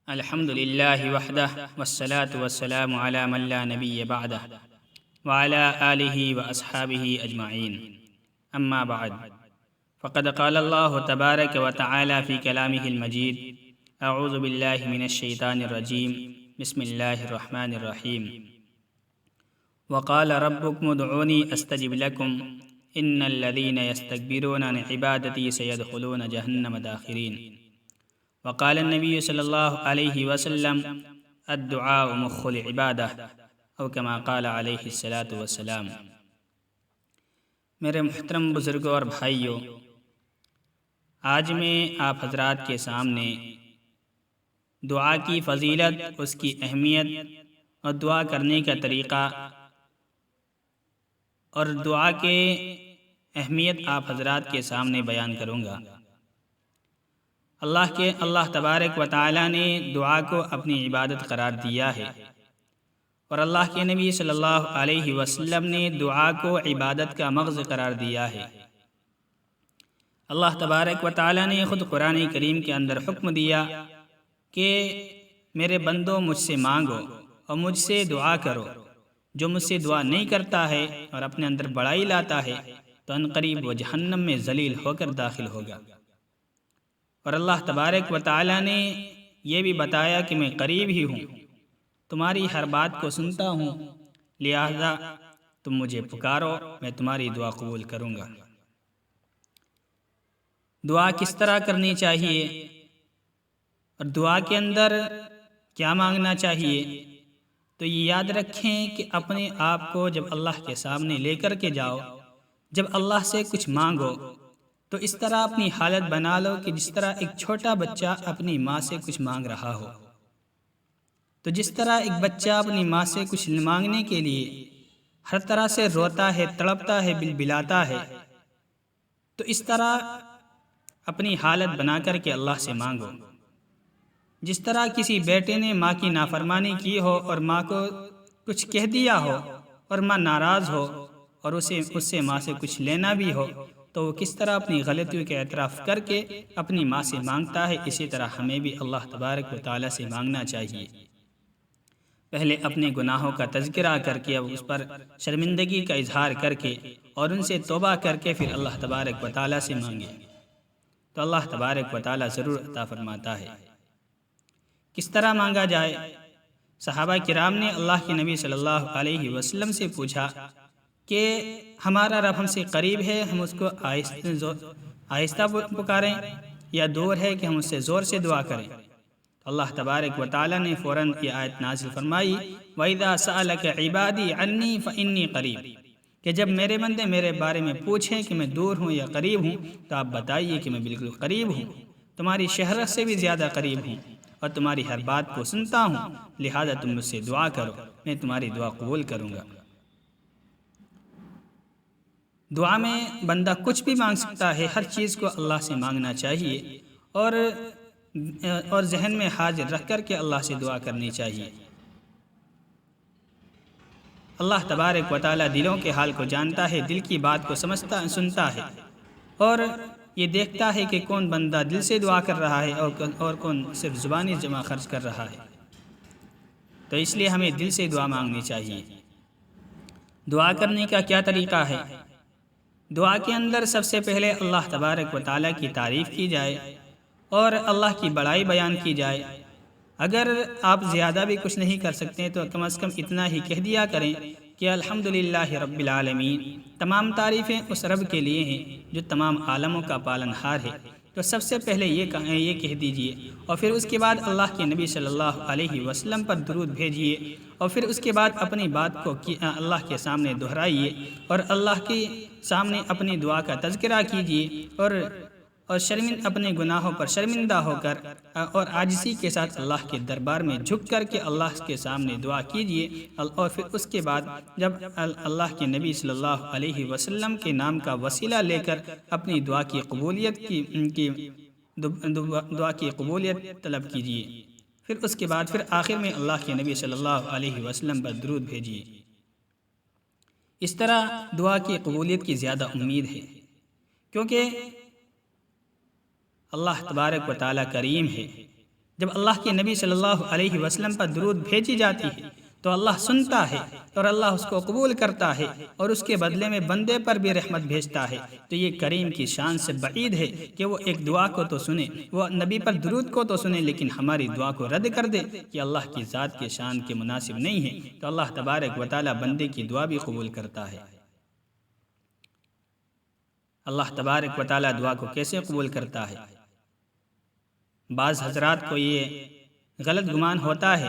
الحمد لله وحده والصلاة والسلام على من لا نبي بعده وعلى آله وأصحابه أجمعين أما بعد فقد قال الله تبارك وتعالى في كلامه المجيد أعوذ بالله من الشيطان الرجيم بسم الله الرحمن الرحيم وقال ربكم ادعوني أستجب لكم إن الذين يستكبرون عن عبادتي سيدخلون جهنم داخرين وقال النبی صلی اللہ علیہ وسلم الدعاء مخ العبادہ او کما قال علیہ الصلاۃ والسلام۔ میرے محترم بزرگوں اور بھائیوں، آج میں آپ حضرات کے سامنے دعا کی فضیلت، اس کی اہمیت اور دعا کرنے کا طریقہ اور دعا کے اہمیت آپ حضرات کے سامنے بیان کروں گا۔ اللہ تبارک و تعالی نے دعا کو اپنی عبادت قرار دیا ہے، اور اللہ کے نبی صلی اللہ علیہ وسلم نے دعا کو عبادت کا مغز قرار دیا ہے۔ اللہ تبارک و تعالی نے خود قرآن کریم کے اندر حکم دیا کہ میرے بندوں مجھ سے مانگو اور مجھ سے دعا کرو، جو مجھ سے دعا نہیں کرتا ہے اور اپنے اندر بڑائی لاتا ہے تو عنقریب وہ جہنم میں ذلیل ہو کر داخل ہوگا۔ اور اللہ تبارک و تعالی نے یہ بھی بتایا کہ میں قریب ہی ہوں، تمہاری ہر بات کو سنتا ہوں، لہذا تم مجھے پکارو، میں تمہاری دعا قبول کروں گا۔ دعا کس طرح کرنی چاہیے اور دعا کے اندر کیا مانگنا چاہیے، تو یہ یاد رکھیں کہ اپنے آپ کو جب اللہ کے سامنے لے کر کے جاؤ، جب اللہ سے کچھ مانگو تو اس طرح اپنی حالت بنا لو کہ جس طرح ایک چھوٹا بچہ اپنی ماں سے کچھ مانگ رہا ہو۔ تو جس طرح ایک بچہ اپنی ماں سے کچھ مانگنے کے لیے ہر طرح سے روتا ہے، تڑپتا ہے، بلبلاتا ہے، تو اس طرح اپنی حالت بنا کر کے اللہ سے مانگو۔ جس طرح کسی بیٹے نے ماں کی نافرمانی کی ہو اور ماں کو کچھ کہہ دیا ہو اور ماں ناراض ہو اور اس سے ماں سے کچھ لینا بھی ہو، تو وہ کس طرح اپنی غلطیوں کے اعتراف کر کے اپنی ماں سے مانگتا ہے، اسی طرح ہمیں بھی اللہ تبارک و تعالی سے مانگنا چاہیے۔ پہلے اپنے گناہوں کا تذکرہ کر کے، اب اس پر شرمندگی کا اظہار کر کے اور ان سے توبہ کر کے پھر اللہ تبارک و تعالی سے مانگے تو اللہ تبارک و تعالی ضرور عطا فرماتا ہے۔ کس طرح مانگا جائے؟ صحابہ کرام نے اللہ کے نبی صلی اللہ علیہ وسلم سے پوچھا کہ ہمارا رب ہم سے قریب ہے، ہم اس کو آہستہ پکاریں یا دور ہے کہ ہم اس سے زور سے دعا کریں؟ اللہ تبارک و تعالی نے فوراً یہ آیت نازل فرمائی، وَإِذَا سَأَلَكَ عِبَادِي عَنِّي فَإِنِّي قَرِيبٌ، کہ جب میرے بندے میرے بارے میں پوچھیں کہ میں دور ہوں یا قریب ہوں تو آپ بتائیے کہ میں بالکل قریب ہوں، تمہاری شہرت سے بھی زیادہ قریب ہوں اور تمہاری ہر بات کو سنتا ہوں، لہذا تم مجھ سے دعا کرو، میں تمہاری دعا قبول کروں گا۔ دعا میں بندہ کچھ بھی مانگ سکتا ہے، ہر چیز کو اللہ سے مانگنا چاہیے اور ذہن میں حاضر رکھ کر کے اللہ سے دعا کرنی چاہیے۔ اللہ تبارک و تعالی دلوں کے حال کو جانتا ہے، دل کی بات کو سنتا ہے اور یہ دیکھتا ہے کہ کون بندہ دل سے دعا کر رہا ہے اور کون صرف زبانی جمع خرچ کر رہا ہے۔ تو اس لیے ہمیں دل سے دعا مانگنی چاہیے۔ دعا کرنے کا کیا طریقہ ہے؟ دعا کے اندر سب سے پہلے اللہ تبارک و تعالی کی تعریف کی جائے اور اللہ کی بڑائی بیان کی جائے۔ اگر آپ زیادہ بھی کچھ نہیں کر سکتے تو کم از کم اتنا ہی کہہ دیا کریں کہ الحمدللہ رب العالمین، تمام تعریفیں اس رب کے لیے ہیں جو تمام عالموں کا پالن ہار ہے۔ تو سب سے پہلے یہ کہہ دیجئے اور پھر اس کے بعد اللہ کے نبی صلی اللہ علیہ وسلم پر درود بھیجئے اور پھر اس کے بعد اپنی بات کو اللہ کے سامنے دہرائیے اور اللہ کے سامنے اپنی دعا کا تذکرہ کیجئے اور اپنے گناہوں پر شرمندہ ہو کر اور عاجزی کے ساتھ اللہ کے دربار میں جھک کر کے اللہ کے سامنے دعا کیجئے اور پھر اس کے بعد جب اللہ کے نبی صلی اللہ علیہ وسلم کے نام کا وسیلہ لے کر اپنی دعا کی قبولیت طلب کیجئے، پھر اس کے بعد آخر میں اللہ کے نبی صلی اللہ علیہ وسلم پر درود بھیجئے۔ اس طرح دعا کی قبولیت کی زیادہ امید ہے، کیونکہ اللہ تبارک و تعالی کریم ہے، جب اللہ کے نبی صلی اللہ علیہ وسلم پر درود بھیجی جاتی ہے تو اللہ سنتا ہے اور اللہ اس کو قبول کرتا ہے اور اس کے بدلے میں بندے پر بھی رحمت بھیجتا ہے۔ تو یہ کریم کی شان سے بعید ہے کہ وہ ایک دعا کو تو سنے، وہ نبی پر درود کو تو سنے، لیکن ہماری دعا کو رد کر دے کہ اللہ کی ذات کے شان کے مناسب نہیں ہے۔ تو اللہ تبارک و تعالی بندے کی دعا بھی قبول کرتا ہے۔ اللہ تبارک و تعالی دعا کو کیسے قبول کرتا ہے؟ بعض حضرات کو یہ غلط گمان ہوتا ہے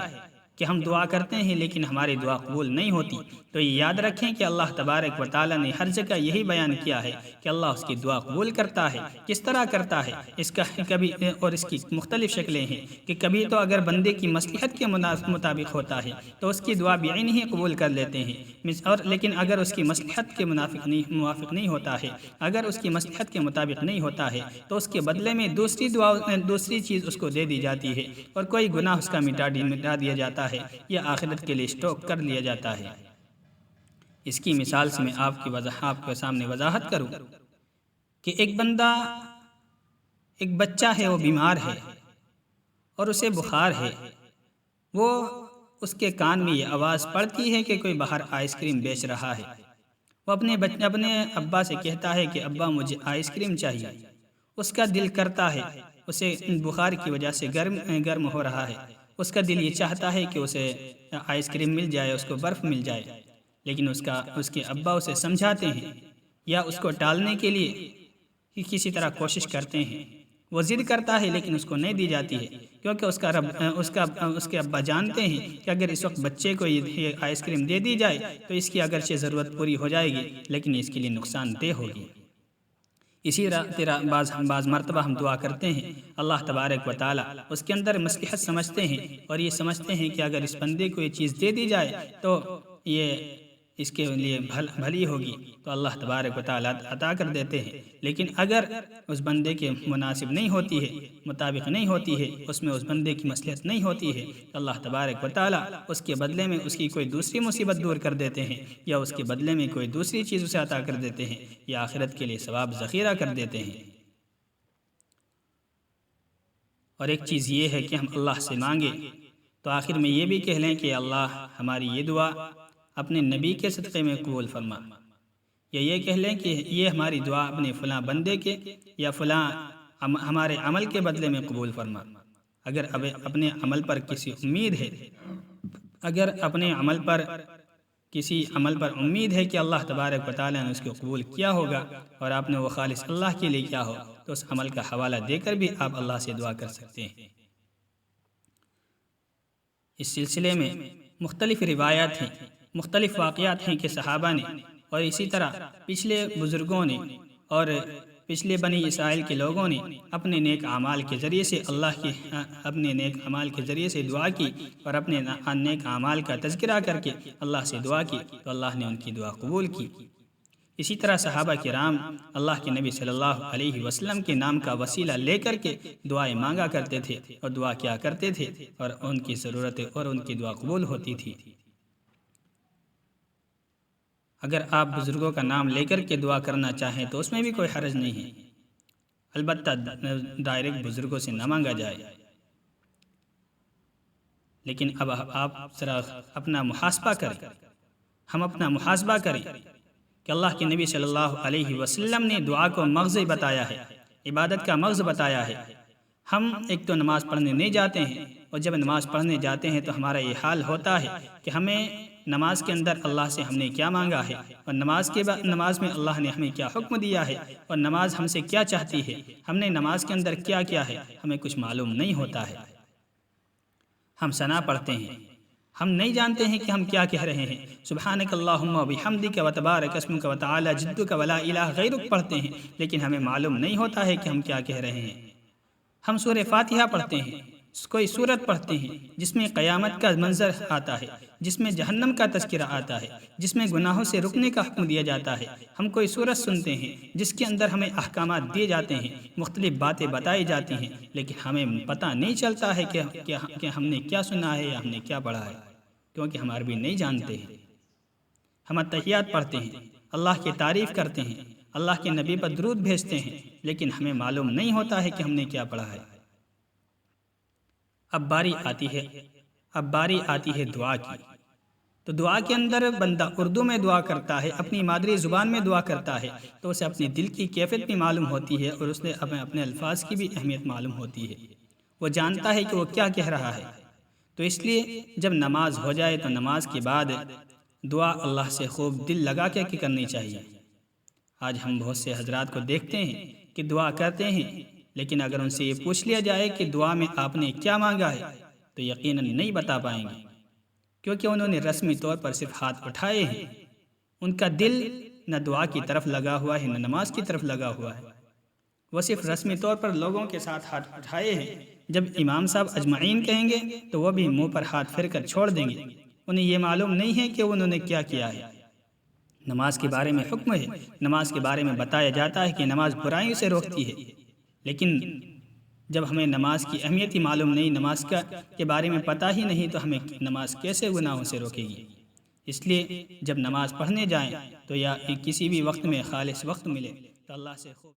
کہ ہم دعا کرتے ہیں لیکن ہماری دعا قبول نہیں ہوتی، تو یہ یاد رکھیں کہ اللہ تبارک و تعالیٰ نے ہر جگہ یہی بیان کیا ہے کہ اللہ اس کی دعا قبول کرتا ہے۔ کس طرح کرتا ہے اس کا اور اس کی مختلف شکلیں ہیں کہ کبھی تو اگر بندے کی مصلحت کے مطابق ہوتا ہے تو اس کی دعا بعین ہی قبول کر لیتے ہیں، اور لیکن اگر اس کی مصلحت کے موافق نہیں ہوتا ہے، اگر اس کی مصلحت کے مطابق نہیں ہوتا ہے تو اس کے بدلے میں دوسری چیز اس کو دے دی جاتی ہے اور کوئی گناہ اس کا مٹا دیا جاتا ہے یا آخرت کے لیے اسٹاک کر لیا جاتا ہے۔ اس کی مثال سے میں آپ کے سامنے وضاحت کروں کہ ایک بچہ ہے، وہ بیمار ہے اور اسے بخار ہے، وہ اس کے کان میں یہ آواز پڑتی ہے کہ کوئی باہر آئس کریم بیچ رہا ہے۔ وہ اپنے ابا سے کہتا ہے کہ ابا مجھے آئس کریم چاہیے۔ اس کا دل کرتا ہے، اسے بخار کی وجہ سے گرم ہو رہا ہے، اس کا دل یہ چاہتا ہے کہ اسے آئس کریم مل جائے، اس کو برف مل جائے، لیکن اس کے ابا اسے سمجھاتے ہیں یا اس کو ٹالنے کے لیے کسی طرح کوشش کرتے ہیں۔ وہ ضد کرتا ہے لیکن اس کو نہیں دی جاتی ہے، کیونکہ اس کے ابا جانتے ہیں کہ اگر اس وقت بچے کو یہ آئس کریم دے دی جائے تو اس کی اگرچہ ضرورت پوری ہو جائے گی لیکن اس کے لیے نقصان دہ ہوگی۔ اسی طرح بعض مرتبہ ہم دعا کرتے ہیں، اللہ تبارک و تعالی اس کے اندر مصلحت سمجھتے ہیں اور یہ سمجھتے ہیں کہ اگر اس بندے کو یہ چیز دے دی جائے تو یہ اس کے لیے بھلی ہوگی، تو اللہ تبارک و تعالی عطا کر دیتے ہیں۔ لیکن اگر اس بندے کے مناسب نہیں ہوتی ہے، مطابق نہیں ہوتی ہے، اس میں اس بندے کی مصلحت نہیں ہوتی ہے، تو اللہ تبارک و تعالی اس کے بدلے میں اس کی کوئی دوسری مصیبت دور کر دیتے ہیں یا اس کے بدلے میں کوئی دوسری چیز اسے عطا کر دیتے ہیں یا آخرت کے لیے ثواب ذخیرہ کر دیتے ہیں۔ اور ایک چیز یہ ہے کہ ہم اللہ سے مانگیں تو آخر میں یہ بھی کہہ لیں کہ اللہ ہماری یہ دعا اپنے نبی کے صدقے میں قبول فرما، یا یہ کہہ لیں کہ یہ ہماری دعا اپنے فلاں بندے کے یا فلاں ہمارے عمل کے بدلے میں قبول فرما۔ اگر اپنے عمل پر کسی امید ہے، اگر اپنے عمل پر کسی عمل پر امید ہے کہ اللہ تبارک و تعالیٰ نے اس کو قبول کیا ہوگا اور آپ نے وہ خالص اللہ کے لیے کیا ہو، تو اس عمل کا حوالہ دے کر بھی آپ اللہ سے دعا کر سکتے ہیں۔ اس سلسلے میں مختلف روایات ہیں، مختلف واقعات ہیں کہ صحابہ نے اور اسی طرح پچھلے بزرگوں نے اور پچھلے بنی اسرائیل کے لوگوں نے اپنے نیک اعمال کے ذریعے سے اپنے نیک اعمال کے ذریعے سے دعا کی اور اپنے نیک اعمال کا تذکرہ کر کے اللہ سے دعا کی تو اللہ نے ان کی دعا قبول کی۔ اسی طرح صحابہ کرام اللہ کے نبی صلی اللہ علیہ وسلم کے نام کا وسیلہ لے کر کے دعائیں مانگا کرتے تھے اور دعا کیا کرتے تھے اور ان کی ضرورتیں اور ان کی دعا قبول ہوتی تھی۔ اگر آپ بزرگوں کا نام لے کر کے دعا کرنا چاہیں تو اس میں بھی کوئی حرج نہیں ہے، البتہ ڈائریکٹ بزرگوں سے نہ مانگا جائے۔ لیکن اب آپ ذرا اپنا محاسبہ کریں، ہم اپنا محاسبہ کریں کہ اللہ کے نبی صلی اللہ علیہ وسلم نے دعا کو مغز بتایا ہے، عبادت کا مغز بتایا ہے۔ ہم ایک تو نماز پڑھنے نہیں جاتے ہیں، اور جب نماز پڑھنے جاتے ہیں تو ہمارا یہ حال ہوتا ہے کہ ہمیں نماز کے اندر اللہ سے ہم نے کیا مانگا ہے اور نماز میں اللہ نے ہمیں کیا حکم دیا ہے اور نماز ہم سے کیا چاہتی ہے، ہم نے نماز کے اندر کیا کیا ہے، ہمیں کچھ معلوم نہیں ہوتا ہے۔ ہم ثنا پڑھتے ہیں، ہم نہیں جانتے ہیں کہ ہم کیا کہہ رہے ہیں، سبحانک اللہم و بحمدک و تبارک اسمک و تعالی جدک ولا الہ غیرک پڑھتے ہیں، لیکن ہمیں معلوم نہیں ہوتا ہے کہ ہم کیا کہہ رہے ہیں۔ ہم سورہ فاتحہ پڑھتے ہیں، کوئی سورت پڑھتے ہیں جس میں قیامت کا منظر آتا ہے، جس میں جہنم کا تذکرہ آتا ہے، جس میں گناہوں سے رکنے کا حکم دیا جاتا ہے۔ ہم کوئی سورت سنتے ہیں جس کے اندر ہمیں احکامات دیے جاتے ہیں، مختلف باتیں بتائی جاتی ہیں، لیکن ہمیں پتہ نہیں چلتا ہے کہ ہم نے کیا سنا ہے یا ہم نے کیا پڑھا ہے، کیونکہ ہم عربی نہیں جانتے ہیں۔ ہم تحیات پڑھتے ہیں، اللہ کی تعریف کرتے ہیں، اللہ کے نبی پر درود بھیجتے ہیں، لیکن ہمیں معلوم نہیں ہوتا ہے کہ ہم نے کیا پڑھا ہے۔ اب باری آتی ہے دعا کی۔ تو دعا کے اندر بندہ اردو میں دعا کرتا ہے، اپنی مادری زبان میں دعا کرتا ہے، تو اسے اپنے دل کی کیفیت بھی معلوم ہوتی ہے اور اسے اپنے الفاظ کی بھی اہمیت معلوم ہوتی ہے۔ وہ جانتا ہے کہ وہ کیا کہہ رہا ہے۔ تو اس لیے جب نماز ہو جائے تو نماز کے بعد دعا اللہ سے خوب دل لگا کے کرنی چاہیے۔ آج ہم بہت سے حضرات کو دیکھتے ہیں کہ دعا کرتے ہیں، لیکن اگر ان سے یہ پوچھ لیا جائے کہ دعا میں آپ نے کیا مانگا ہے تو یقیناً نہیں بتا پائیں گے، کیونکہ انہوں نے رسمی طور پر صرف ہاتھ اٹھائے ہیں۔ ان کا دل نہ دعا کی طرف لگا ہوا ہے نہ نماز کی طرف لگا ہوا ہے۔ وہ صرف رسمی طور پر لوگوں کے ساتھ ہاتھ اٹھائے ہیں، جب امام صاحب اجمعین کہیں گے تو وہ بھی منہ پر ہاتھ پھیر کر چھوڑ دیں گے۔ انہیں یہ معلوم نہیں ہے کہ انہوں نے کیا کیا ہے۔ نماز کے بارے میں حکم ہے، نماز کے بارے میں بتایا جاتا ہے کہ نماز برائیوں سے روکتی ہے، لیکن جب ہمیں نماز کی اہمیت ہی معلوم نہیں، نماز کے بارے میں پتہ ہی نہیں، تو ہمیں نماز کیسے گناہوں سے روکے گی؟ اس لیے جب نماز پڑھنے جائیں تو یا کسی بھی وقت میں خالص وقت ملے تو اللہ سے خوب